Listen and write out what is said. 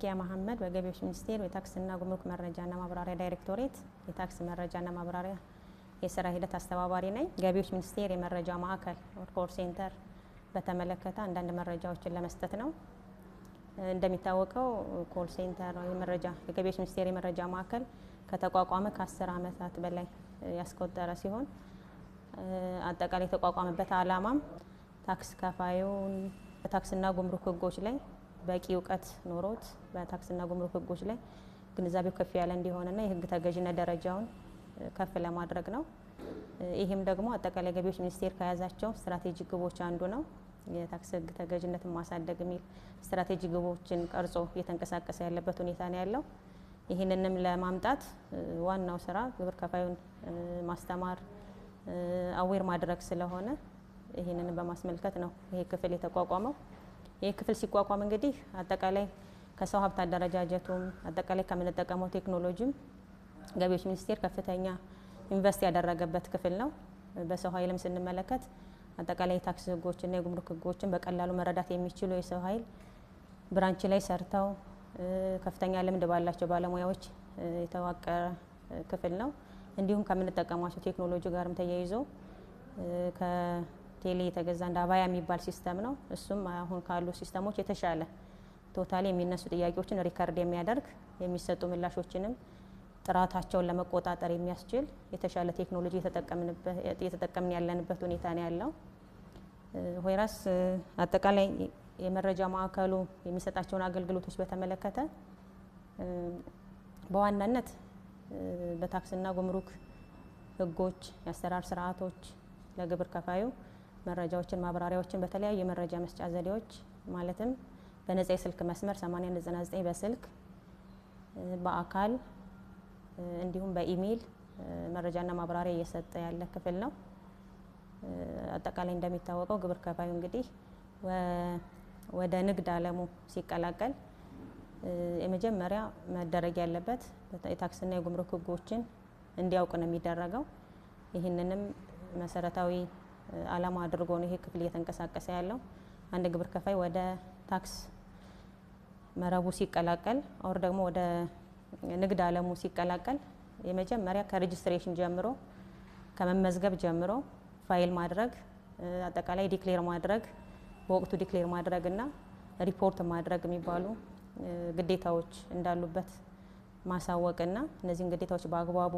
ሶፊያ መሐመድ በገቢዎች ሚኒስቴር የታክስና ጉምሩክ መረጃና ማብራሪያ ዳይሬክቶሬት የታክስ መረጃና ማብራሪያ የስራ ሂደት አስተባባሪ ነኝ። ገቢዎች ሚኒስቴር የመረጃ ማዕከል ኮል ሴንተር በተመለከተ አንዳንድ መረጃዎችን ለመስጠት ነው። እንደሚታወቀው ኮል ሴንተር የገቢዎች ሚኒስቴር የመረጃ ማዕከል ከተቋቋመ ከ10 ዓመታት በላይ ያስቆጠረ ሲሆን አጠቃላይ የተቋቋመበት ዓላማም ታክስ ከፋዩን በታክስና ጉምሩክ ህጎች ላይ በቂ እውቀት ኖሮት በታክስና ጉምሩክ ህጎች ላይ ግንዛቤው ከፍ ያለ እንዲሆንና የህግ ተገዥነት ደረጃውን ከፍ ለማድረግ ነው። ይህም ደግሞ አጠቃላይ ገቢዎች ሚኒስቴር ከያዛቸው ስትራቴጂክ ግቦች አንዱ ነው። የታክስ ህግ ተገዥነትን ማሳደግ የሚል ስትራቴጂክ ግቦችን ቀርጾ እየተንቀሳቀሰ ያለበት ሁኔታ ነው ያለው። ይህንንም ለማምጣት ዋናው ስራ ግብር ከፋዩን ማስተማር አዌር ማድረግ ስለሆነ ይህንን በማስመልከት ነው ይሄ ክፍል የተቋቋመው። ይሄ ክፍል ሲቋቋም እንግዲህ አጠቃላይ ከሰው ሀብት አደረጃጀቱም አጠቃላይ ከምንጠቀመው ቴክኖሎጂም ገቢዎች ሚኒስቴር ከፍተኛ ኢንቨስት ያደረገበት ክፍል ነው። በሰው ኃይልም ስንመለከት አጠቃላይ የታክስ ህጎችና የጉምሩክ ህጎችን በቀላሉ መረዳት የሚችሉ የሰው ኃይል ብራንች ላይ ሰርተው ከፍተኛ ልምድ ባላቸው ባለሙያዎች የተዋቀረ ክፍል ነው። እንዲሁም ከምንጠቀማቸው ቴክኖሎጂ ጋርም ተያይዞ ከቴሌ የተገዛ እንደ አባያ የሚባል ሲስተም ነው። እሱም አሁን ካሉ ሲስተሞች የተሻለ ቶታሊ የሚነሱ ጥያቄዎችን ሪከርድ የሚያደርግ የሚሰጡ ምላሾችንም ጥራታቸውን ለመቆጣጠር የሚያስችል የተሻለ ቴክኖሎጂ እየተጠቀምን ያለንበት ሁኔታ ነው ያለው። ሆይራስ አጠቃላይ የመረጃ ማዕከሉ የሚሰጣቸውን አገልግሎቶች በተመለከተ በዋናነት በታክስና ጉምሩክ ህጎች፣ የአሰራር ስርዓቶች ለግብር ከፋዩ መረጃዎችን፣ ማብራሪያዎችን በተለያዩ የመረጃ መስጫ ዘዴዎች ማለትም በነጻ የስልክ መስመር 8099 በስልክ በአካል እንዲሁም በኢሜይል መረጃና ማብራሪያ እየሰጠ ያለ ክፍል ነው። አጠቃላይ እንደሚታወቀው ግብር ከፋዩ እንግዲህ ወደ ንግድ ዓለሙ ሲቀላቀል የመጀመሪያ መደረግ ያለበት የታክስና የጉምሩክ ህጎችን እንዲያውቅ ነው የሚደረገው። ይህንንም መሰረታዊ ዓላማ አድርጎ ነው ይሄ ክፍል እየተንቀሳቀሰ ያለው። አንድ ግብር ከፋይ ወደ ታክስ መረቡ ሲቀላቀል ኦር ደግሞ ወደ ንግድ ዓለሙ ሲቀላቀል የመጀመሪያ ከሬጅስትሬሽን ጀምሮ ከመመዝገብ ጀምሮ ፋይል ማድረግ አጠቃላይ ዲክሌር ማድረግ በወቅቱ ዲክሌር ማድረግ እና ሪፖርት ማድረግ የሚባሉ ግዴታዎች እንዳሉበት ማሳወቅና እነዚህን ግዴታዎች በአግባቡ